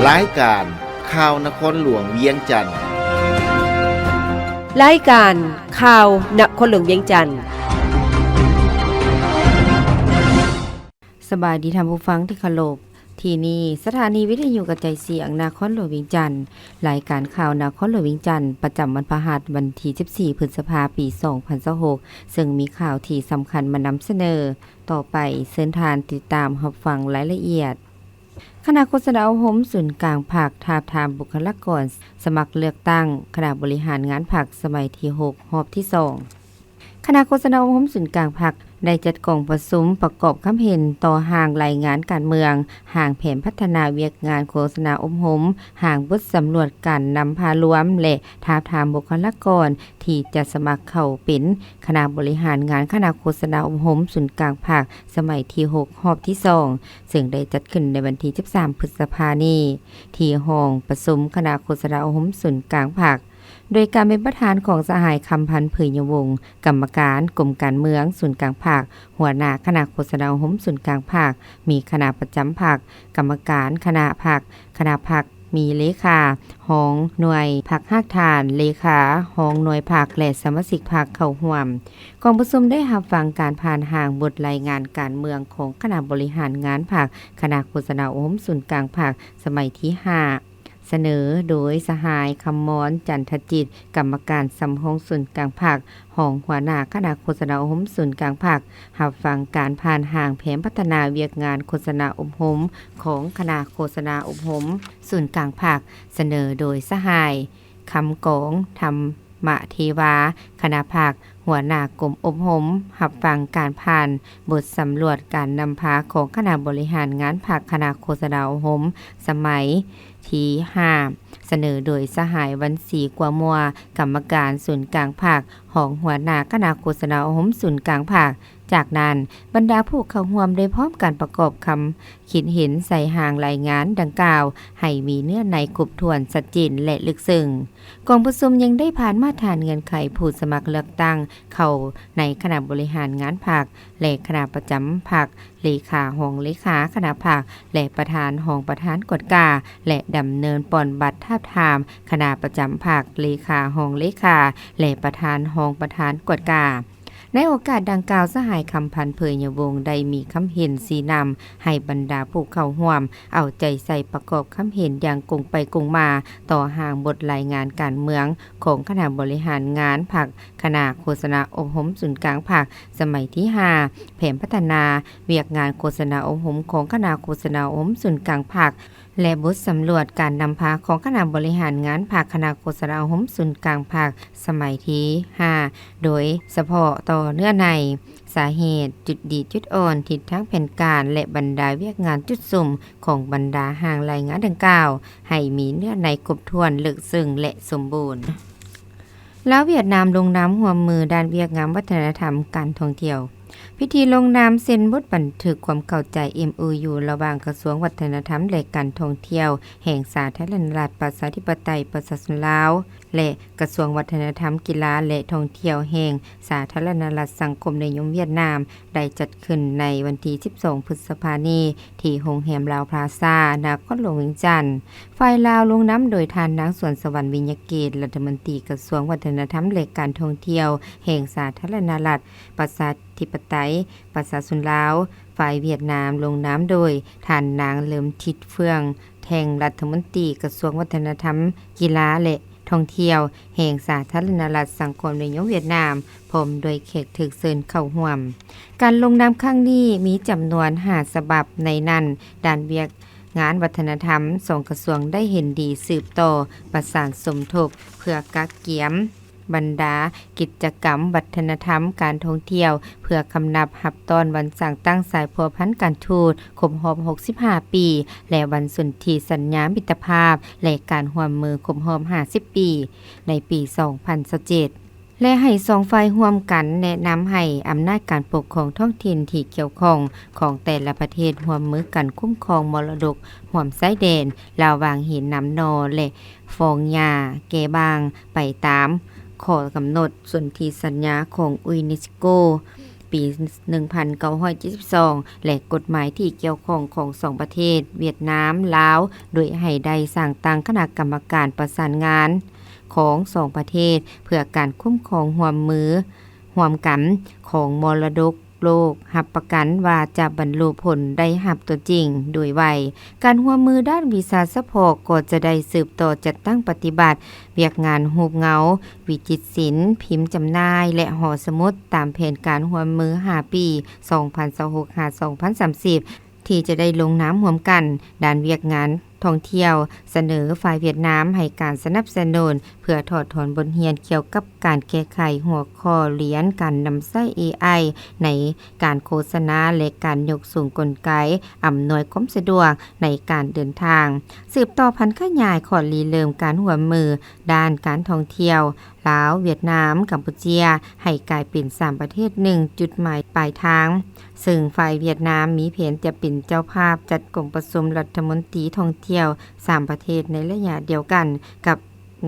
รายการข่าวนครหลวงเวียงจันทน์รายการข่าวนครหลวงเวียงจันทน์สบายดีท่านผู้ฟังที่เคารพที่นี่สถานีวิทยุกระจายเสียงนครหลวงเวียงจันทน์รายการข่าวนครหลวงเวียงจันทน์ประจำวันพฤหัสวันที่14พฤษภาคมปี2026ซึ่งมีข่าวที่สำคัญมานำเสนอต่อไปเชิญทานติดตามรับฟังรายละเอียดคณะโฆษณาอบรมศูนย์กลางภาคทาบทามบุคลากรสมัครเลือกตั้งคณะบริหารงานภาคสมัยที่6รอบที่2คณะโฆษณาอบรมศูนย์กลางภาคได้จัดกองประชุมประกอบคำเห็นต่อห่างรายงานการเมืองห่างแผนพัฒนาเวียกงานโฆษณาอบรมห่างบทสำรวจการนำพารวมและทาบทามบุคลากรที่จะสมัครเข้าเป็นคณะบริหารงานคณะโฆษณาอบรมศูนย์กลางภาคสมัยที่6รอบที่2ซึ่งได้จัดขึ้นในวันที่13พฤษภาคมนี้ที่ห้องประชุมคณะโฆษณาอบรมศูนย์กลางภาคโดยการเป็นประธานของสหายคำพันธ์เผยยวงศ์กรรมการกรมการเมืองศูนย์กลางภาคหัวหน้าคณะโฆษณาอบรมศูนย์กลางภาคมีคณะประจำภาคกรรมการคณะภาคมีเลขาห้องหน่วยภาคทานเลขาห้องหน่วยภาคและสมาชิกภาคเข้าร่วมกองประชุมได้รับฟังการผ่านห่างบทรายงานการเมืองของคณะบริหารงานภาคคณะโฆษณาอบรมศูนย์กลางภาคสมัยที่5เสนอโดยสหายคำมอนจันทจิตกรรมการสำห้องศูนย์กลางภาคห้องหัวหน้าคณะโฆษณาอบรมศูนย์กลางภาครับฟังการผ่านห่างแผนพัฒนาเวียกงานโฆษณาอบรมของคณะโฆษณาอบรมศูนย์กลางภาคเสนอโดยสหายคำกองธรรมเทวาคณะภาคหัวหน้ากรมอบรมรับฟังการผ่านบทสำรวจการนำพาของคณะบริหารงานภาคคณะโฆษณาอบรมสมัยที่5เสนอโดยสหายวันศรีกัวมัวกรรมการศูนย์กลางภาคของหัวหน้าคณะโฆษณาอบรมศูนย์กลางภาคจากนั้นบรรดาผู้เข้าร่วมได้พร้อมการประกอบคำคิดเห็นใส่ห่างรายงานดังกล่าวให้มีเนื้อในครบถ้วนชัดเจนและลึกซึ้งกองประชุมยังได้ผ่านมาตรฐานเงื่อนไขผู้สมัครเลือกตั้งเข้าในคณะบริหารงานภาคและคณะประจำภาคเลขาห้องเลขาคณะภาคและประธานห้องประธานกฎกาและดำเนินปอนบัตรทาบทามคณะประจำภาคเลขาห้องเลขาและประธานห้องประธานกฎกาในโอกาสดังกล่าวสหายคำพันธ์เผยยวงศ์ได้มีคำเห็นสีนำให้บรรดาผู้เข้าร่วมเอาใจใส่ประกอบคำเห็นอย่างกงไปกงมาต่อห่างบทรายงานการเมืองของคณะบริหารงานภาคคณะโฆษณาอบรมศูนย์กลางภาคสมัยที่5แผนพัฒนาเวียกงานโฆษณาอบรมของคณะโฆษณาอบรมศูนย์กลางภาคและบทสำรวจการนำพาของคณะบริหารงานภาคคณะโฆษณาอบรมศูนย์กลางภาคสมัยที่5โดยเฉพาะต่อเนื้อในสาเหตุจุดดีจุดอ่อนทิศทางแผนการและบรรดาเวียกงานจุดสุ่มของบรรดาห่างรายงานดังกล่าวให้มีเนื้อในครบถ้วนลึกซึ้งและสมบูรณ์แล้วเวียดนามลงน้ำร่วมมือด้านเวียกงานวัฒนธรรมการท่องเที่ยวพิธีลงนามเซ็นบทบันทึกความเข้าใจ MOU ระหว่างกระทรวงวัฒนธรรมและการท่องเที่ยวแห่งสาธารณรัฐประชาธิปไตยประชาชนลาวและกระทรวงวัฒนธรรมกีฬาและท่องเที่ยวแห่งสาธารณรัฐสังคมนิยมเวียดนามได้จัดขึ้นในวันที่12พฤษภาคมนี้ที่โรงแรมลาวพลาซ่านครหลวงเวียงจันทน์ฝ่ายลาวลงน้ำโดยทานนางสวนสวรรค์วิญญาเกตรัฐมนตรีกระทรวงวัฒนธรรมและการท่องเที่ยวแห่งสาธารณรัฐประชาธิปไตยประชาชนลาวฝ่ายเวียดนามลงน้ำโดยท่านนางเลิมทิดเฟืองแทงรัฐมนตรีกระทรวงวัฒนธรรมกีฬาและท่องเที่ยวแห่งสาธารณรัฐสังคมนิยมเวียดนามพร้อมโดยแขกถึกเชิญเข้าร่วมการลงนามครั้งนี้มีจำนวน5ฉบับในนั้นด้านเวียกงานวัฒนธรรม2กระทรวงได้เห็นดีสืบต่อประสานสมทบเพื่อกักเกียมบรรดากิจกรรมวัฒนธรรมการท่องเที่ยวเพื่อคำนับหับตอนวันสั่งตั้งสายพัวพันการทูตครบรอบ65ปีและวันสนธิสัญญามิตรภาพและการร่วมมือครบรอบ50ปีในปี2027และให้2ฝ่ายร่วมกันแนะนำให้อำนาจการปกครองท้องถิ่นที่เกี่ยวข้องของแต่ละประเทศร่วมมือกันคุ้มครองมรดกร่วมชายแดนระหว่างหินน้ำนอและฟองหญ้าแก่บางไปตามขอกำหนดสนธิสัญญาของยูเนสโก ปี 1972 และกฎหมายที่เกี่ยวข้องของสองประเทศเวียดนามลาวโดยให้ได้สร้างตั้งคณะกรรมการประสานงานของสองประเทศเพื่อการคุ้มครองร่วมกันของมรดกโลกรับประกันว่าจะบรรลุผลได้รับตัวจริงโดยไวการร่วมมือด้านวีซ่าซัพพอร์ตก็จะได้สืบต่อจัดตั้งปฏิบัติเวียกงานรูปเงาวิจิตรศิลป์พิมพ์จำหน่ายและหอสมุดตามแผนการร่วมมือ5ปี 2026-2030 ที่จะได้ลงน้ำร่วมกันด้านเวียกงานท่องเที่ยวเสนอฝ่ายเวียดนามให้การสนับสนุนเพื่อถอดถอนบทเรียนเกี่ยวกับการแก้ไขหัวข้อเรียนการนำใช้ AI ในการโฆษณาและการยกสูงกลไกอำนวยความสะดวกในการเดินทางสืบต่อพันธุ์ขยายขอรีเริ่มการร่วมมือด้านการท่องเที่ยวลาวเวียดนามกัมพูเชียให้กลายเป็น3ประเทศ1จุดหมายปลายทางซึ่งฝ่ายเวียดนามมีแผนจะเป็นเจ้าภาพจัดกลุ่มประชุมรัฐมนตรีท่องเที่ยว3ประเทศในระยะเดียวกันกับ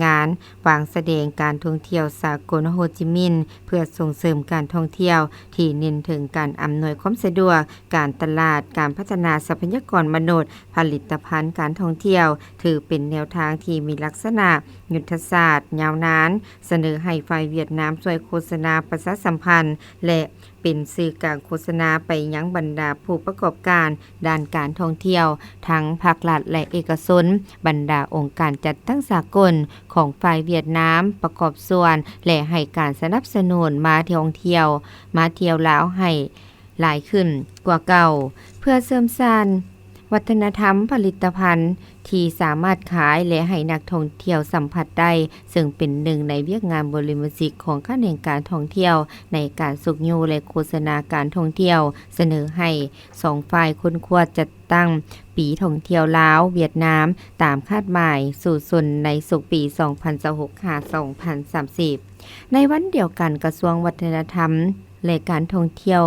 งานวางแสดงการท่องเที่ยวสากลโฮจิมินห์เพื่อส่งเสริมการท่องเที่ยวที่เน้นถึงการอำนวยความสะดวกการตลาดการพัฒนาทรัพยากรมนุษย์ผลิตภัณฑ์การท่องเที่ยวถือเป็นแนวทางที่มีลักษณะยุทธศาสตร์ยาวนานเสนอให้ฝ่ายเวียดนามช่วยโฆษณาประชาสัมพันธ์และเป็นสื่อกลางโฆษณาไปยังบรรดาผู้ประกอบการด้านการท่องเที่ยวทั้งภาครัฐและเอกชนบรรดาองค์การจัดตั้งสากลของฝ่ายเวียดนามประกอบส่วนและให้การสนับสนุนมาเที่ยวลาวให้หลายขึ้นกว่าเก่าเพื่อเสริมสร้างวัฒนธรรมผลิตภัณฑ์ที่สามารถขายและให้นักท่องเที่ยวสัมผัสได้ซึ่งเป็นหนึ่งในเวียกงานบริมสิกของข้าแห่งการท่องเที่ยวในการสุกยูและโฆษณาการท่องเที่ยวเสนอให้2ฝ่ายคนควรจัดตั้งปีท่องเที่ยวลาวเวียดนามตามคาดหมายสู่สุนในสุกปี 2026-2030 ในวันเดียวกันกระทรวงวัฒนธรรมและการท่องเที่ยว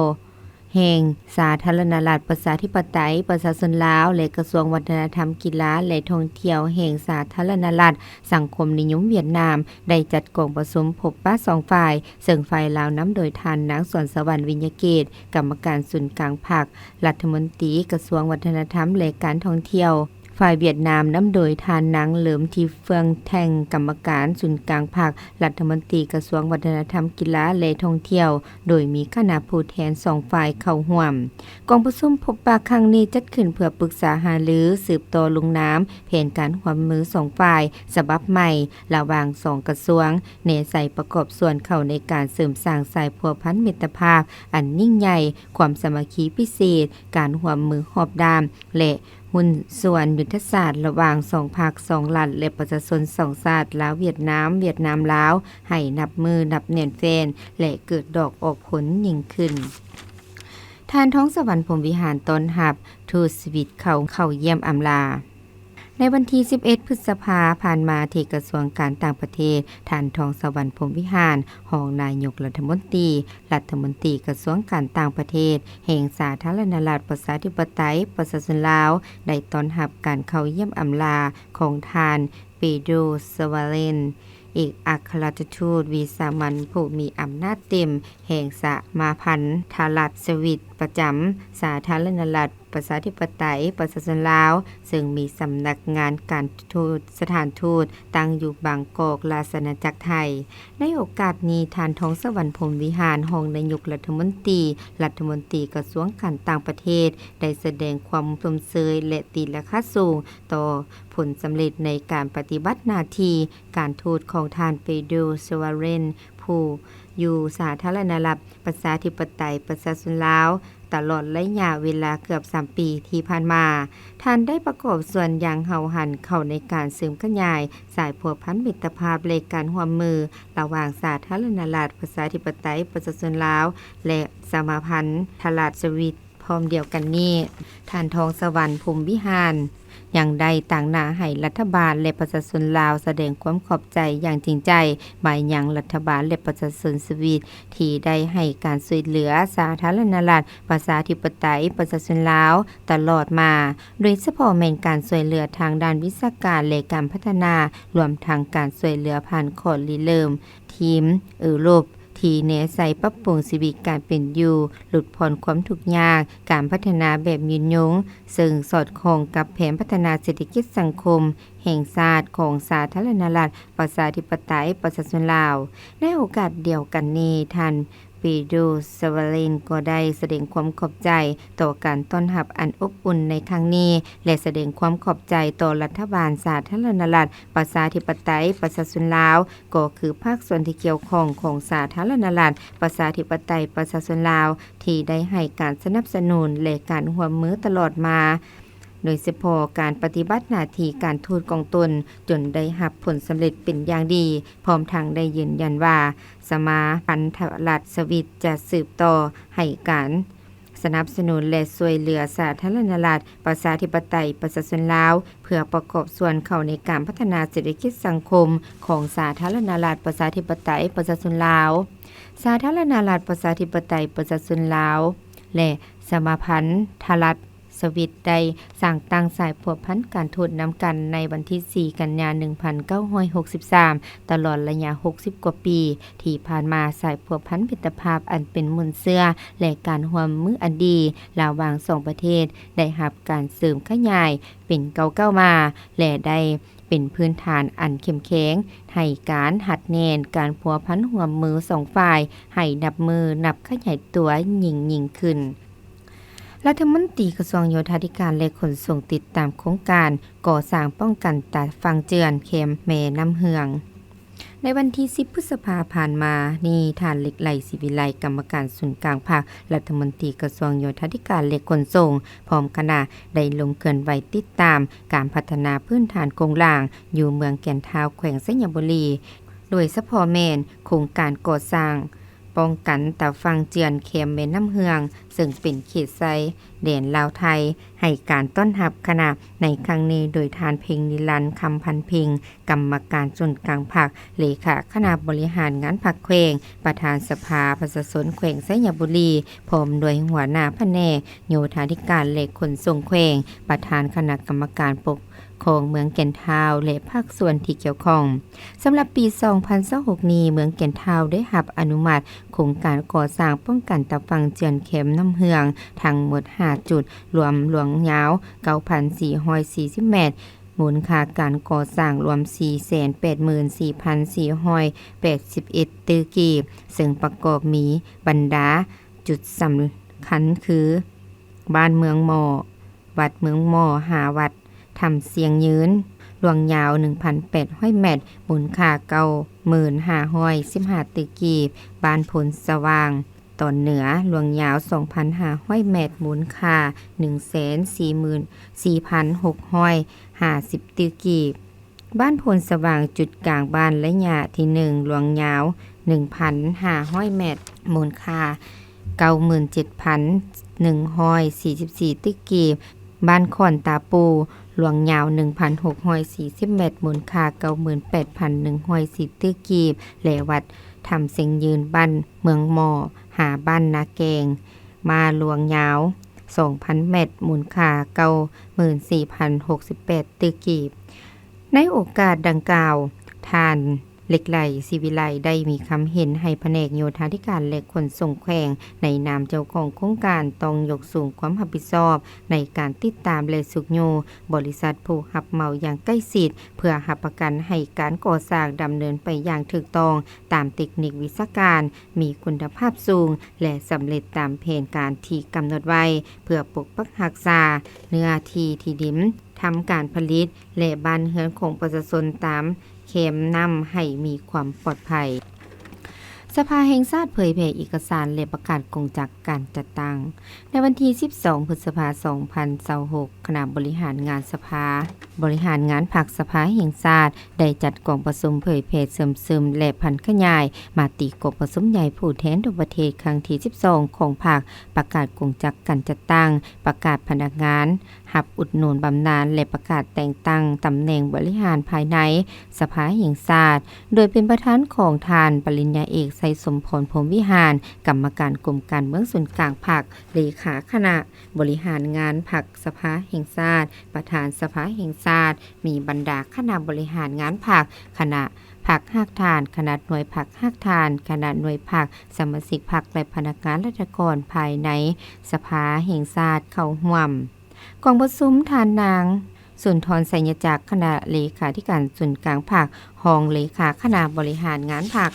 แห่งสาธารณรัฐประชาธิปไตยประชาชนลาวและกระทรวงวัฒนธรรมกีฬาและท่องเที่ยวแห่งสาธารณรัฐสังคมนิยมเวียดนามได้จัดกองประชุมพบปะ2ฝ่ายซึ่งฝ่ายลาวนำโดยท่านนางสวนสวรรค์วิญญาเกตกรรมการศูนย์กลางภาครัฐมนตรีกระทรวงวัฒนธรรมและการท่องเที่ยวฝ่ายเวียดนามนำโดยท่านนางเหลิมทีเฟืองแท่งกรรมการศูนย์กลางภาครัฐมนตรีกระทรวงวัฒนธรรมกีฬาและท่องเที่ยวโดยมีคณะผู้แทน2ฝ่ายเข้าร่วมกองประชุมพบปะครั้งนี้จัดขึ้นเพื่อปรึกษาหารือสืบต่อลงน้ำแผนการร่วมมือ2ฝ่ายฉบับใหม่ระหว่าง2กระทรวงเนใส่ประกอบส่วนเข้าในการเสริมสร้างสายพัวพันมิตรภาพอันยิ่งใหญ่ความสามัคคีพิเศษการร่วมมือรอบด้านและหุ้นส่วนยุทธศาสตร์ระหว่าง2ภาค2รัฐและประชาชน2ชาติลาวเวียดนามลาวให้นับมือนับแน่นแฟนและเกิดดอกออกผลยิ่งขึ้นท่านท้องสวรรค์พรหมวิหารต้นรับทูตสวิตเข้าเยี่ยมอำลาในวันที่11พฤษภาผ่านมาที่กระทรวงการต่างประเทศท่านทองสวรรค์พรหมวิหารรองนายกรัฐมนตรีกระทรวงการต่างประเทศแห่งสาธารณรัฐประชาธิปไตยประชาชนลาวได้ต้อนรับการเข้าเยี่ยมอำลาของท่านเปโดร สวาเรนเอกอัครราชทูตวิสามัญผู้มีอำนาจเต็มแห่งสมาพันธรัฐสวิตประจำสาธารณรัฐประชาธิปไตยประชาชนลาวซึ่งมีสำนักงานการทูตสถานทูตตั้งอยู่บางกอกราชอาณาจักรไทยในโอกาสนี้ท่านทองสวรรค์พรหมวิหารรองนายกรัฐมนตรีกระทรวงการต่างประเทศได้แสดงความสมเชยและตีราคาสูงต่อผลสำเร็จในการปฏิบัติหน้าที่การทูตของท่านเปโดร สวาเรนผู้อยู่สาธารณรัฐประชาธิปไตยประชาชนลาวตลอดระยะเวลาเกือบ3ปีที่ผ่านมาท่านได้ประกอบส่วนอย่างเห่าหันเข้าในการเสริมขยายสายพัวพันมิตรภาพและการร่วมมือระหว่างสาธารณรัฐประชาธิปไตยประชาชนลาวและสมาพันธรัฐสวิตพร้อมเดียวกันนี้ท่านทองสวรรค์พรหมวิหารอย่างใดต่างหน้าให้รัฐบาลและประชาชนลาวแสดงความขอบใจอย่างจริงใจมายังรัฐบาลและประชาชนสวีทที่ได้ให้การช่วยเหลือสาธารณรัฐประชาธิปไตยประชาชนลาวตลอดมาโดยเฉพาะแม่นการช่วยเหลือทางด้านวิชาการและการพัฒนารวมทั้งการช่วยเหลือผ่านขอริเริ่มทีมยุโรป ที่แนะใส่ปรับปรุงชีวิตการเป็นอยู่หลุดพ้นความทุกข์ยากการพัฒนาแบบยืนยงซึ่งสอดคล้องกับแผนพัฒนาเศรษฐกิจสังคมแห่งชาติของสาธารณรัฐประชาธิปไตยประชาชนลาวในโอกาสเดียวกันนี้ท่านปีโดสวาเลนก็ได้แสดงความขอบใจต่อการต้อนรับอันอบอุ่นในครั้งนี้และแสดงความขอบใจต่อรัฐบาลสาธารณรัฐประชาธิปไตยประชาชนลาวก็คือภาคส่วนที่เกี่ยวข้องของสาธารณรัฐประชาธิปไตยประชาชนลาวที่ได้ให้การสนับสนุนและการร่วมมือตลอดมาโดยเฉพาะการปฏิบัติหน้าที่การทูตของตนจนได้รับผลสำเร็จเป็นอย่างดีพร้อมทั้งได้ยืนยันว่าสมาพันธรัฐสวิตจะสืบต่อให้การสนับสนุนและช่วยเหลือสาธารณรัฐประชาธิปไตยประชาชนลาวเพื่อประกอบส่วนเข้าในการพัฒนาเศรษฐกิจสังคมของสาธารณรัฐประชาธิปไตยประชาชนลาวสาธารณรัฐประชาธิปไตยประชาชนลาวและสมาพันธรัฐสวิตได้สร้างตั้งสายพัวพันการทูตนำกันในวันที่4กันยายน1963ตลอดระยะ60กว่าปีที่ผ่านมาสายพัวพันมิตรภาพอันเป็นมุนเสื้อและการร่วมมืออันดีระหว่าง2ประเทศได้รับการเสริมขยายเป็นเก่าๆมาและได้เป็นพื้นฐานอันเข้มแข็งให้การหัดแนนการพัวพันร่วมมือ2ฝ่ายให้นับมือนับขยายตัวยิ่งขึ้นรัฐมนตรีกระทรวงโยธาธิการและขนส่งติดตามโครงการก่อสร้างป้องกันตาฟังเจือนเข็มแม่น้ำเหืองในวันที่10พฤษภาคมผ่านมานี่ท่านเหล็กไหลศิวิไลกรรมการศูนย์กลางภาครัฐมนตรีกระทรวงโยธาธิการและขนส่งพร้อมคณะได้ลงเคลื่อนไหวติดตามการพัฒนาพื้นฐานโครงล่างอยู่เมืองแก่นทาวแขวงสัญบุรีโดยเฉพาะแม่นโครงการก่อสร้างป้องกันตาฟังเจือนเข็มแม่น้ำเหืองซึ่งเป็นเขตไซแดนลาวไทยให้การต้อนรับคณะในครั้งนี้โดยทานเพ็งนิรันดร์คำพันเพ็งกรรมการส่วนกลางภาคเลขาคณะบริหารงานภาคแขวงประธานสภาประชาชนแขวงสัญบุรีพร้อมโดยหัวหน้าแผนกโยธาธิการและขนส่งแขวงประธานคณะกรรมการปกของเมืองแก่นทาวและภาคส่วนที่เกี่ยวข้องสำหรับปี2026นี้เมืองแก่นทาวได้รับอนุมัติโครงการก่อสร้างป้องกันตาฟังเจือนเข็มน้ำเหืองทั้งหมด5จุดรวมหลวงยาว 9,440 เมตรมูลค่าการก่อสร้างรวม 484,481 ตื้อกีบซึ่งประกอบมีบรรดาจุดสำคัญคือบ้านเมืองหมอวัดเมืองหมอ5วัดทำเสียงยืนหลวงยาว 1,800 เมตรมูลค่า 95,515 ตึกกีบบ้านผลสว่างตอนเหนือหลวงยาว 2,500 เมตรมูลค่า 144,650 ตึกกีบบ้านผลสว่างจุดกลางบ้านและยะที่1หลวงยาว 1,500 เมตรมูลค่า 97,144 ตึกกีบบ้านขอนตาปูหลวงยาว 1,640 เมตรมูลค่า 98,110 ตึกกีบและวัดทำเสียงยืนบ้านเมืองหมอหาบ้านนาแกงมาหลวงยาว 2,000 เมตรมูลค่า 94,068 ตึกกีบในโอกาสดังกล่าวท่านเหล็กไหลศิวิไลได้มีคำเห็นให้แผนกโยธาธิการและขนส่งแขวงในนามเจ้าของโครงการต้องยกสูงความรับผิดชอบในการติดตามและสุกโยบริษัทผู้รับเหมาอย่างใกล้ชิดเพื่อรับประกันให้การก่อสร้างดำเนินไปอย่างถูกต้องตามเทคนิควิชาการมีคุณภาพสูงและสำเร็จตามแผนการที่กำหนดไว้เพื่อปกปักรักษาเนื้อที่ดินทำการผลิตและบ้านเรือนของประชาชนตามเข้มนำให้มีความปลอดภัยสภาแห่งชาติเผยแพร่เอกสารและประกาศกงจักการจัดตั้งในวันที่12พฤษภาคม2026คณะบริหารงานสภาบริหารงานภาคสภาแห่งชาติได้จัดกองประชุมเผยแพร่เสริมซึมและพันขยายมาติกองประชุมใหญ่ผู้แทนทั่วประเทศครั้งที่12ของภาคประกาศกงจักการจัดตั้งประกาศพนักงานหับอุดหนุนบำนาญและประกาศแต่งตั้งตำแหน่งบริหารภายในสภาแห่งชาติโดยเป็นประธานของทานปริญญาเอกไสสมพรพรหมวิหารกรรมการกรมการเมืองส่วนกลางภาคเลขาคณะบริหารงานภาคสภาแห่งชาติประธานสภาแห่งชาติมีบรรดาคณะบริหารงานภาคคณะภ พรรคฮักฐานคณะหน่วยพรรคฮักฐานคณะหน่วยพรรคสมาชิกพรรคและพนักงานราชการภายในสภาแห่งชาติเข้าร่วมกองประชุมทานนางสุนทรไสยจักรคณะเลขาธิการส่วนกลางพรรครองเลขาคณะบริหารงานพรรค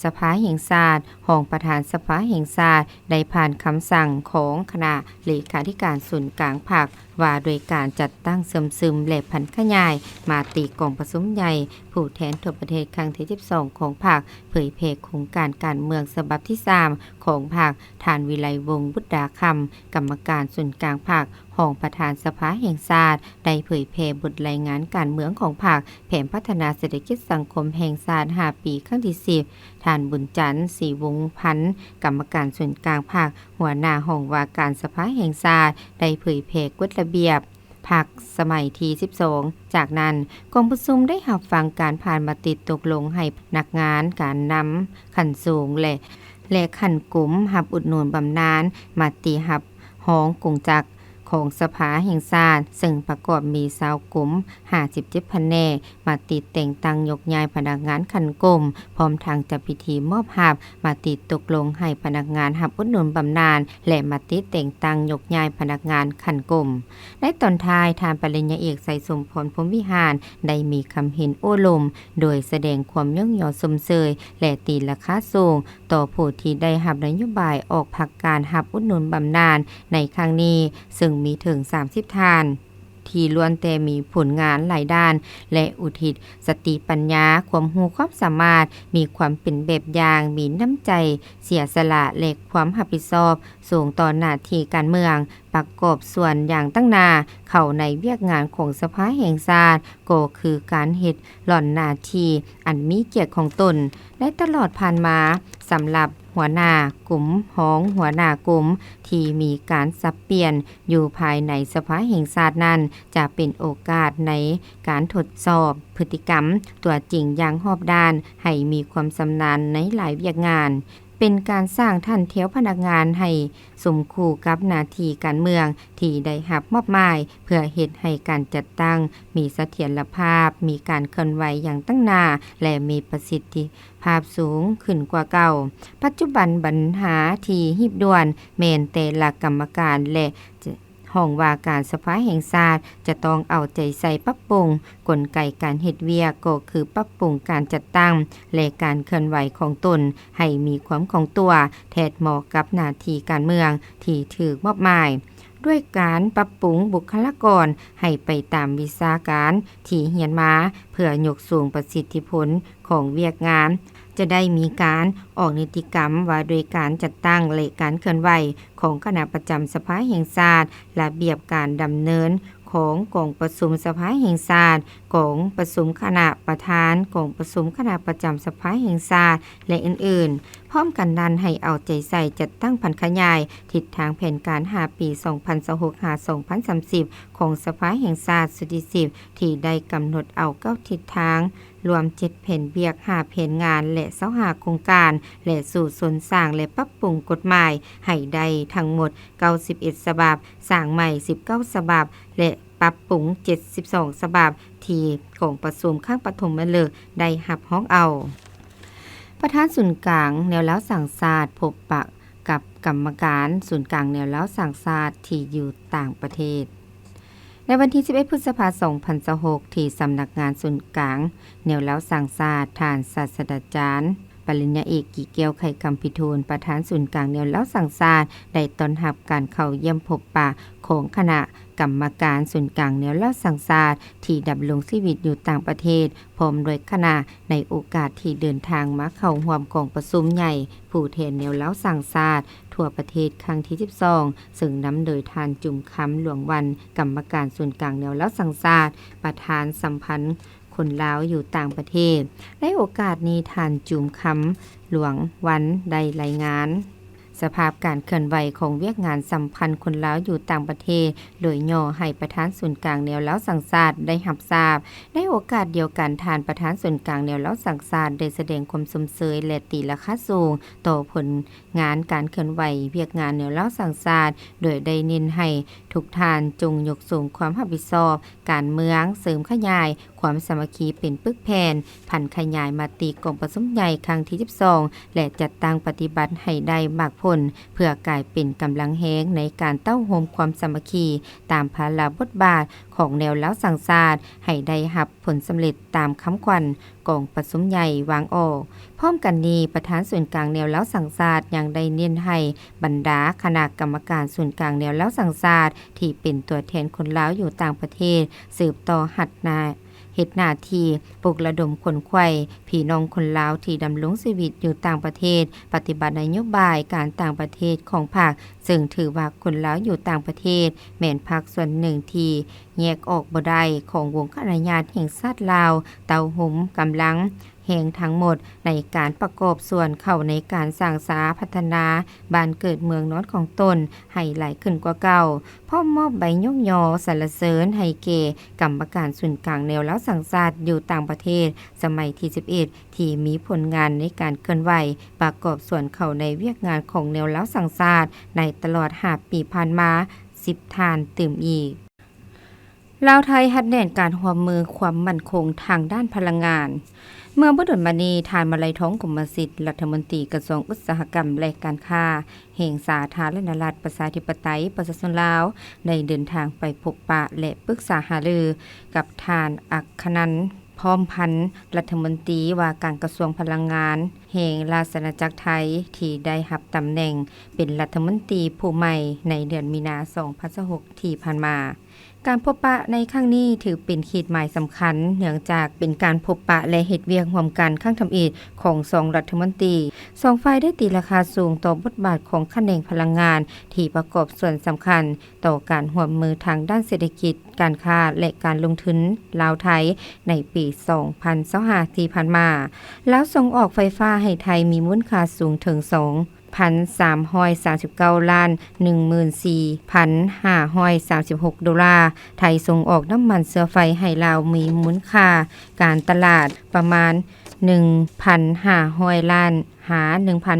สภาแห่งชาติรองประธานสภาแห่งชาติได้ผ่านคำสั่งของคณะเลขาธิการส่วนกลางพรรคว่าโดยการจัดตั้งเสริมซึมและพันขยายมาติกองประชุมใหญ่ผู้แทนทั่วประเทศครั้งที่12ของพรรคเผยแพร่โครงการการเมืองฉบับที่3ของพรรคฐานวิไลวงศ์บุตรดาคำกรรมการส่วนกลางพรรครองประธานสภาแห่งชาติได้เผยแพร่บทรายงานการเมืองของพรรคแผนพัฒนาเศรษฐกิจสังคมแห่งชาติ5ปีครั้งที่10ท่านบุญจันทร์ศรีวงศ์พันธ์กรรมการส่วนกลางพรรคหัวหน้าห้องว่าการสภาแห่งชาติได้เผยแพร่กฎระเบียบพรรคสมัยที่12จากนั้นกองประชุมได้รับฟังการผ่านมติตกลงให้พนักงานการนำขั้นสูงและขั้นกลุ่มรับอุดหนุนบำนาญมาติรับห้องกงจักรของสภาแห่งชาติซึ่งประกอบมี20กลุ่ม57แผนกมาติแต่งตั้งยกย้ายพนักงานขันกลมพร้อมทางจัดพิธีมอบรับมาติตกลงให้พนักงานรับอุดหนุนบำนาญและมาติแต่งตั้งยกย้ายพนักงานขันกลมในตอนท้ายทานปริญญาเอกไสสมพรพรหมวิหารได้มีคำเห็นโอ้ลมโดยแสดงความย่องยอสมเชยและตีราคาสูงต่อผู้ที่ได้รับนโยบายออกพักการรับอุดหนุนบำนาญในครั้งนี้ซึ่งมีถึง30ท่านที่ล้วนแต่มีผลงานหลายด้านและอุทิศสติปัญญาความรู้ความสามารถมีความเป็นแบบอย่างมีน้ำใจเสียสละและความรับผิดชอบสูงต่อหน้าที่การเมืองประกอบส่วนอย่างตั้งนาเข้าในเวียกงานของสภาแห่งชาติก็คือการเฮ็ดหล่อนหน้าที่อันมีเกียรติของตนและตลอดผ่านมาสำหรับหัวหน้ากลุ่มของหัวหน้ากลุ่มที่มีการสับเปลี่ยนอยู่ภายในสภาแห่งชาตินั้นจะเป็นโอกาสในการทดสอบพฤติกรรมตัวจริงอย่างรอบด้านให้มีความชำนาญในหลายเวียกงานเป็นการสร้างท่านเที่ยวพนักงานให้สมคู่กับหน้าที่การเมืองที่ได้รับมอบหมายเพื่อเฮ็ดให้การจัดตั้งมีเสถียรภาพมีการเคลื่อนไหวอย่างตั้งหน้าและมีประสิทธิภาพสูงขึ้นกว่าเก่าปัจจุบันปัญหาที่หีบด่วนแม่นแต่ละกรรมการและห้องว่าการสภาแห่งชาติจะต้องเอาใจใส่ปรับปรุงกลไกการเฮ็ดเวียกก็คือปรับปรุงการจัดตั้งและการเคลื่อนไหวของตนให้มีความของตัวแทนเหมาะกับหน้าที่การเมืองที่ถูกมอบหมายด้วยการปรับปรุงบุคลากรให้ไปตามวิชาการที่เรียนมาเพื่อยกสูงประสิทธิผลของเวียกงานจะได้มีการออกนิติกรรมว่าโดยการจัดตั้งและการเคลื่อนไหวของคณะประจำสภาแห่งชาติระเบียบการดำเนินของกองประชุมสภาแห่งชาติกองประชุมคณะประธานกองประชุมคณะประจำสภาแห่งชาติและอื่นๆพร้อมกันนั้นให้เอาใจใส่จัดตั้งพันขยายทิศทางแผนการ5ปี2026-2030ของสภาแห่งชาติสุดที่10ที่ได้กำหนดเอา9ทิศทางรวม7แผนเบียก5แผนงานและ25โครงการและสู่สนสร้างและปรับปรุงกฎหมายให้ได้ทั้งหมด91ฉบับสร้างใหม่19ฉบับและปรับปรุง72ฉบับที่ของประชุมข้างปฐมฤกษ์ได้รับฮ้องเอาประธานศูนย์กลางแนวแล้วสั่งศาสตร์พบปะกับกรรมการศูนย์กลางแนวแล้วสั่งศาสตร์ที่อยู่ต่างประเทศในวันที่11พฤษภาคม2026ที่สำนักงานศูนย์กลางแนวแล้วสั่งศาสตร์ท่านศาสตราจารย์ปริญญาเอกกิเกียวไข่คำพิทูลประธานศูนย์กลางแนวแล้วสั่งศาสตร์ได้ต้อนรับการเข้าเยี่ยมพบปะของคณะกรรมการศูนย์กลางแนวแล้วสั่งศาสตร์ที่ดำรงชีวิตอยู่ต่างประเทศพร้อมด้วยคณะในโอกาสที่เดินทางมาเข้าร่วมกองประชุมใหญ่ผู้แทนแนวแล้วสั่งศาสตร์ทั่วประเทศครั้งที่12ซึ่งนำโดยทานจุมคำหลวงวันกรรมการศูนย์กลางแนวแล้วสั่งศาสตร์ประธานสัมพันธ์คนลาวอยู่ต่างประเทศในโอกาสนี้ท่านจุมคำหลวงวันได้รายงานสภาพการเคลื่อนไหวของเวียกงานสัมพันธ์คนลาวอยู่ต่างประเทศโดยย่อให้ประธานศูนย์กลางแนวแล้วสั่งศาสตร์ได้รับทราบในโอกาสเดียวกันท่านประธานศูนย์กลางแนวแล้วสั่งศาสตร์ได้แสดงความสมเชยและตีราคาสูงต่อผลงานการเคลื่อนไหวเวียกงานแนวแล้วสั่งศาสตร์โดยได้เน้นให้ทุกท่านจงยกสูงความรับผิดชอบการเมืองเสริมขยายคว ความสามัคคีเป็นปึกแผ่นพันขยายมาตีกองประชุมใหญ่ครั้งที่12และจัดตั้งปฏิบัติให้ได้มากผลเพื่อกลายเป็นกำลังแฮงในการเต้าโฮมความสามัคคีตามภาระบทบาทของแนวเล้าสังศาสตร์ให้ได้รับผลสำเร็จตามคำขวัญกองประชุมใหญ่วางออกพร้อมกันนี้ประธานส่วนกลางแนวเล้าสังศาสตร์ยังได้เน้นให้บรรดาคณะกรรมการส่วนกลางแนวเล้าสังศาสตร์ที่เป็นตัวแทนคนลาวอยู่ต่างประเทศสืบต่อหัดเฮ็ดหน้าที่ปลุกระดมคนไข้พี่น้องคนลาวที่ดำรงชีวิตอยู่ต่างประเทศปฏิบัตินโยบายการต่างประเทศของภาคซึ่งถือว่าคนลาวอยู่ต่างประเทศแม่นภาคส่วนหนึ่งที่แยกออกบ่ได้ของวงคณะญาติแห่งชาติลาวเต้าหุมกำลังแห่งทั้งหมดในการประกอบส่วนเข้าในการสร้างสาพัฒนาบ้านเกิดเมืองนอนของตนให้ไหลขึ้นกว่าเก่าพร้อมมอบใบยกยอสรรเสริญให้แก่กรรมการส่วนกลางแนวเล้าสังศาสตร์อยู่ต่างประเทศสมัยที่11ที่มีผลงานในการเคลื่อนไหวประกอบส่วนเข้าในเวียกงานของแนวเล้าสังศาสตร์ในตลอด5ปีผ่านมา10ทานตื่มอีกลาวไทยหัดแน่นการร่วมมือความมั่นคงทางด้านพลังงานเมื่อบ่ดลมานี้ทานมาลัยท้องกรมสิทธิ์รัฐมนตรีกระทรวงอุตสาหกรรมและการค้าแห่งสาธารณรัฐประชาธิปไตยประชาชนลาวได้เดินทางไปพบปะและปรึกษาหารือกับทานอัคคนันท์พร้อมพันธ์รัฐมนตรีว่าการกระทรวงพลังงานแห่งราชอาณาจักรไทยที่ได้รับตำแหน่งเป็นรัฐมนตรีผู้ใหม่ในเดือนมีนาคม2026ที่ผ่านมาการพบปะในครั้งนี้ถือเป็นขีดหมายสำคัญเนื่องจากเป็นการพบปะและเฮ็ดเวียกร่วมกันครั้งทำอิฐของ2รัฐมนตรี2ฝ่ายได้ตีราคาสูงต่อบทบาทของแขนงพลังงานที่ประกอบส่วนสำคัญต่อการร่วมมือทางด้านเศรษฐกิจการค้าและการลงทุนลาวไทยในปี2025ที่ผ่านมาแล้วส่งออกไฟฟ้าให้ไทยมีมูลค่าสูงถึง1,339 ล้าน 14,536 ดอลลาร์ไทยส่งออกน้ำมันเชื้อไฟให้ลาวมีมูลค่าการตลาดประมาณ 1,500 ล้านหา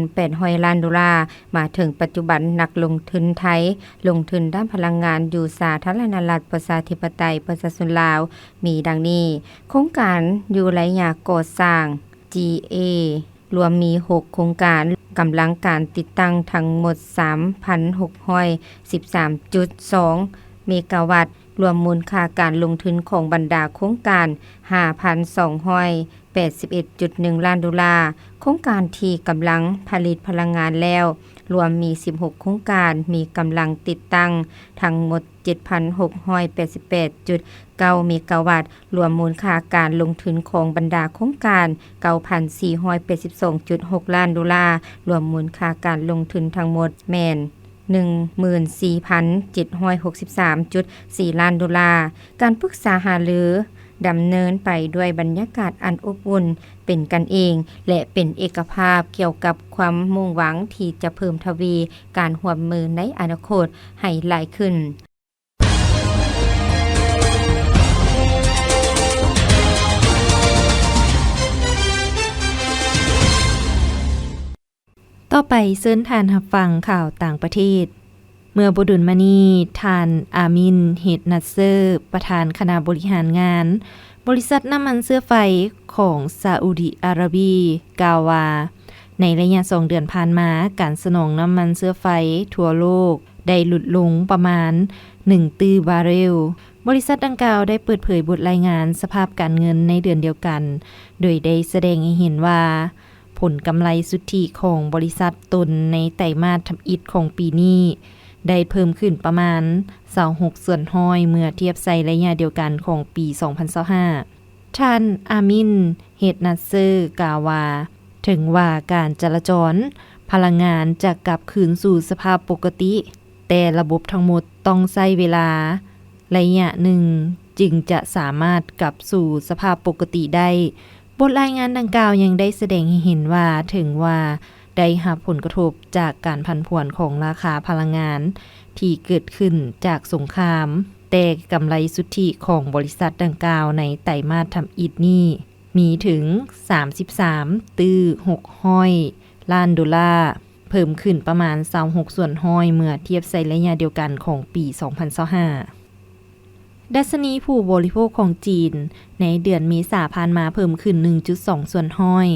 1,800 ล้านดอลลาร์มาถึงปัจจุบันนักลงทุนไทยลงทุนด้านพลังงานอยู่สาธารณรัฐประชาธิปไตยประชาชนลาวมีดังนี้โครงการอยู่ระยะก่อสร้าง GA รวมมี6โครงการกำลังการติดตั้งทั้งหมด 3,613.2 เมกะวัตต์รวมมูลค่าการลงทุนของบรรดาโครงการ 5,281.1 ล้านดอลลาร์โครงการที่กำลังผลิตพลังงานแล้วรวมมี16โครงการมีกำลังติดตั้งทั้งหมด 7,688.9 เมกะวัตต์รวมมูลค่าการลงทุนของบรรดาโครงการ 9,482.6 ล้านดอลลาร์รวมมูลค่าการลงทุนทั้งหมดแม่น 14,763.4 ล้านดอลลาร์การปรึกษาหารือดำเนินไปด้วยบรรยากาศอันอบอุ่นเป็นกันเองและเป็นเอกภาพเกี่ยวกับความมุ่งหวังที่จะเพิ่มทวีการร่วมมือในอนาคตให้หลายขึ้นต่อไปเชิญทานรับฟังข่าวต่างประเทศเมื่อบ่ดลมานี้ทานอามินเฮดนัสเซอร์ประธานคณะบริหารงานบริษัทน้ำมันเชื้อไฟของซาอุดิอาระบีกล่าวว่าในระยะ2เดือนผ่านมาการสนองน้ำมันเชื้อไฟทั่วโลกได้หลุดลงประมาณ1ตื้อบาร์เรลบริษัทดังกล่าวได้เปิดเผยบทรายงานสภาพการเงินในเดือนเดียวกันโดยได้แสดงให้เห็นว่าผลกำไรสุทธิของบริษัทตนในไตรมาสทำอิฐของปีนี้ได้เพิ่มขึ้นประมาณ26%เมื่อเทียบใส่ระยะเดียวกันของปี 2025ท่านอามินเฮดนัสเซอร์กล่าวว่าถึงว่าการจราจรพลังงานจะกลับคืนสู่สภาพปกติแต่ระบบทั้งหมดต้องใช้เวลาระยะหนึ่งจึงจะสามารถกลับสู่สภาพปกติได้บทรายงานดังกล่าวยังได้แสดงให้เห็นว่าถึงว่าได้รับผลกระทบจากการผันผวนของราคาพลังงานที่เกิดขึ้นจากสงครามแต่กำไรสุทธิของบริษัทดังกล่าวในไตรมาสทำอิฐนี้มีถึง33.6ล้านดอลลาร์เพิ่มขึ้นประมาณ26%เมื่อเทียบใส่ระยะเดียวกันของปี 2025 ดัชนีผู้บริโภคของจีนในเดือนเมษายนผ่านมาเพิ่มขึ้น 1.2 ส่วนห้อย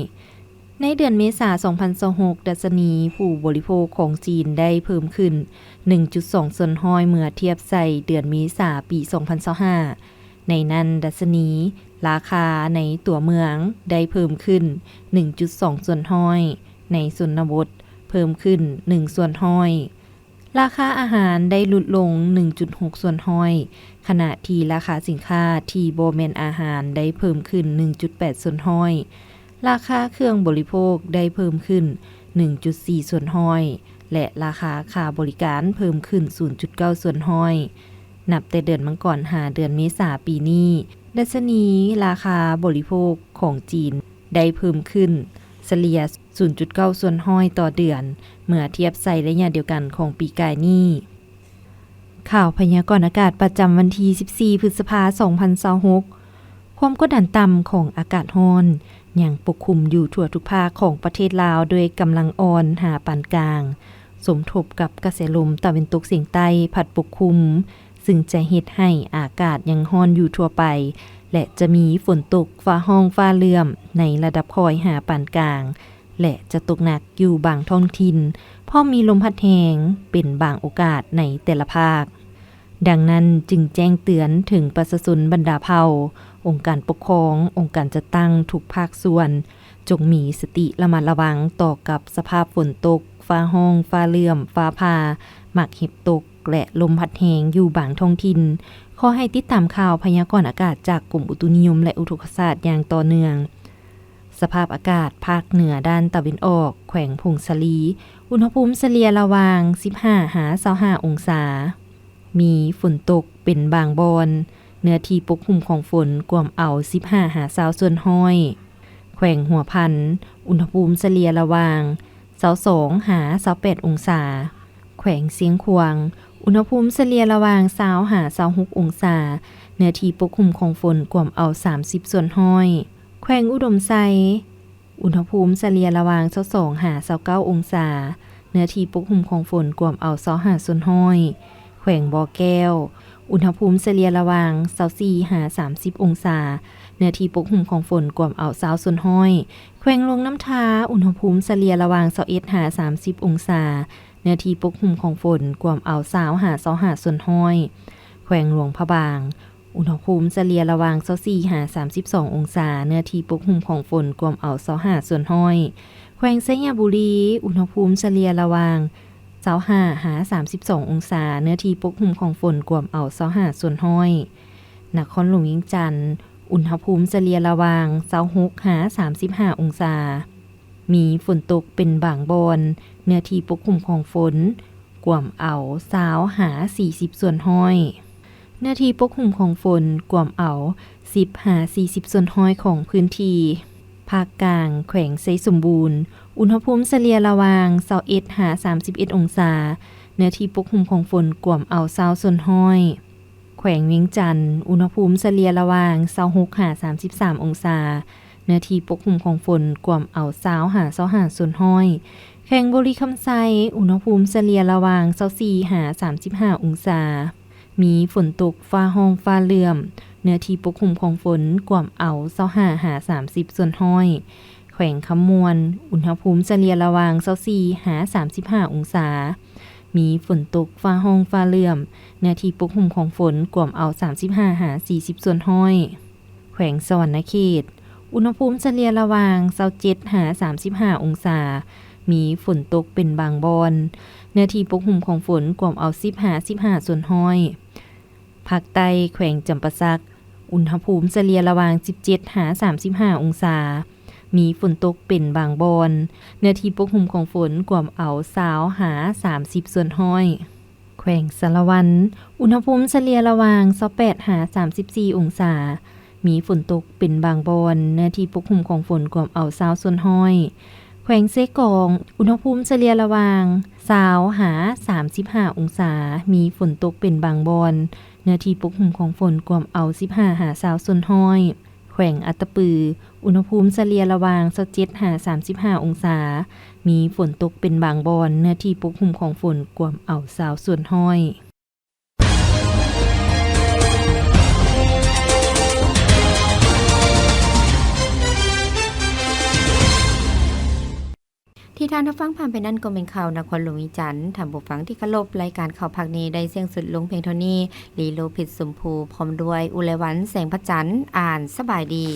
ในเดือนเมษายน 2026 ดัชนีผู้บริโภคของจีนได้เพิ่มขึ้น 1.2 ส่วนห้อยเมื่อเทียบใส่เดือนเมษายนปี 2025ในนั้นดัชนีราคาในตัวเมืองได้เพิ่มขึ้น 1.2 ส่วนห้อยในชนบทเพิ่มขึ้น 1 ส่วนห้อยราคาอาหารได้ลดลง 1.6 ส่วนห้อยขณะที่ราคาสินค้าที่บ่แม่นอาหารได้เพิ่มขึ้น 1.8 ส่วนห้อยราคาเครื่องบริโภคได้เพิ่มขึ้น 1.4 ส่วนห้อยและราคาค่าบริการเพิ่มขึ้น 0.9 ส่วนห้อยนับแต่เดือนมังกรหาเดือนเมษายนปีนี้ดัชนีราคาบริโภคของจีนได้เพิ่มขึ้นเฉลี่ย 0.9 ส่วนห้อยต่อเดือนเมื่อเทียบใส่ระยะเดียวกันของปีกายนี้ข่าวพยากรณ์อากาศประจำวันที่14 พฤษภาคม 2026ความกดดันต่ำของอากาศร้อนยังปกคลุมอยู่ทั่วทุกภาคของประเทศลาวโดยกำลังอ่อนหาปานกลางสมทบกับกระแสลมตะวันตกเฉียงใต้พัดปกคลุมซึ่งจะเฮ็ดให้อากาศยังร้อนอยู่ทั่วไปและจะมีฝนตกฟ้าห้องฟ้าเลื่อมในระดับคอยหาปานกลางและจะตกหนักอยู่บางท้องถิ่นพร้อมมีลมพัดแรงเป็นบางโอกาสในแต่ละภาคดังนั้นจึงแจ้งเตือนถึงประชาชนบรรดาเผ่าองค์การปกครององค์การจัดตั้งทุกภาคส่วนจงมีสติระมัดระวังต่อกับสภาพฝนตกฟ้าห้องฟ้าเลื่อมฟ้าผ่าหมักเห็บตกและลมพัดแรงอยู่บางท้องถิ่นขอให้ติดตามข่าวพยากรณ์อากาศจากกรมอุตุนิยมและอุทกศาสตร์อย่างต่อเนื่องสภาพอากาศภาคเหนือด้านตะวันออกแขวงพงศลีอุณหภูมิเฉลี่ยระหว่าง 15-25 องศามีฝนตกเป็นบางบอนเนื้อที่ปกคลุมของฝนกวมเอา 15-20 ส่วนห้อยแขวงหัวพันอุณหภูมิเฉลี่ยระหว่าง 22-28 องศาแขวงเสียงขวางอุณหภูมิเฉลี่ยระหว่าง 20-26 องศาเนื้อที่ปกคลุมของฝนกวมเอา 30 ส่วนห้อยแขวงอุดมไซอุณหภูมิเฉลี่ยระหว่าง 22-29 องศาเนื้อที่ปกคลุมของฝนกวมเอา 25 ส่วนห้อยแขวงบ่อแก้วอุณหภูมิเฉลี่ยระหว่าง 24-30 องศาเนื้อที่ปกคลุมของฝนกวมเอา 20 ส่วนห้อยแขวงลงน้ำทาอุณหภูมิเฉลี่ยระหว่าง 21-30 องศาเนื้อที่ปกคลุมของฝนกวมเอา 20-25 ส่วนห้อยแขวงหลวงพระบางอุณหภูมิเฉลี่ยระหว่าง 24-32 องศาเนื้อที่ปกคลุมของฝนกวมเอา 25 ส่วนห้อยแขวงไชยบุรีอุณหภูมิเฉลี่ยระหว่าง 25-32 องศาเนื้อที่ปกคลุมของฝนกวมเอา 25 ส่วนห้อยนครหลวงเวียงจันทน์อุณหภูมิเฉลี่ยระหว่าง 26-35 องศามีฝนตกเป็นบางบอนเนื้อที่ปกคลุมของฝนกวมเอา20-40 ส่วนห้อยเนื้อที่ปกคลุมของฝนกวมเอา10-40 ส่วนห้อยของพื้นที่ภาคกลางแขวงไชยสมบูรณ์อุณหภูมิเฉลี่ยระหว่าง 21-31 องศาเนื้อที่ปกคลุมของฝนกวมเอา20 ส่วนห้อยแขวงเวียงจันทน์อุณหภูมิเฉลี่ยระหว่าง 26-33 องศาเนื้อที่ปกคลุมของฝนกวมเอา20-25 ส่วนห้อยแขวงบุรีคำไซอุณหภูมิเฉลี่ยระหว่าง 24-35 องศามีฝนตกฟ้าห้องฟ้าเลื่อมเนื้อที่ปกคลุมของฝนกวมเอา25-30 ส่วนห้อยแขวงคำมวนอุณหภูมิเฉลี่ยระหว่าง 24-35 องศามีฝนตกฟ้าห้องฟ้าเลื่อมเนื้อที่ปกคลุมของฝนกวมเอา 35-40 ส่วนห้อยแขวงสวรรณเขตอุณหภูมิเฉลี่ยระหว่าง 27-35 องศามีฝนตกเป็นบางบอนเนื้อที่ปกคลุมของฝนกวมเอา 15 ส่วนห้อยภาคใต้แขวงจำปาสักอุณหภูมิเฉลี่ยระหว่าง 17-35 องศามีฝนตกเป็นบางบอนเนื้อที่ปกคลุมของฝนกวมเอา20-30 ส่วนห้อยแขวงสารวันอุณหภูมิเฉลี่ยระหว่าง 28-34 องศามีฝนตกเป็นบางบอนเนื้อที่ปกคลุมของฝนกวมเอา20 ส่วนห้อยแขวงเซกองอุณหภูมิเฉลี่ยระหว่าง20-35 องศามีฝนตกเป็นบางบอนเนื้อที่ปกคลุมของฝนกวมเอา15-20 ส่วนห้อยแขวงอัตตปืออุณหภูมิเฉลี่ยระหว่าง 27-35 องศามีฝนตกเป็นบางบอนเนื้อที่ปกคลุมของฝนกวมเอา20 ส่วนห้อย การรับฟังผ่านไปนั่นก็เป็นข่าวนครหลวงวิจันทร์ท่านผู้ฟังที่เคารพรายการข่าวภาคนี้ได้เสียงสุดลงเพียงเท่านี้ลีโลผิดสมภูพร้อมด้วยอุไรวันแสงพระจันทร์อ่านสบายดี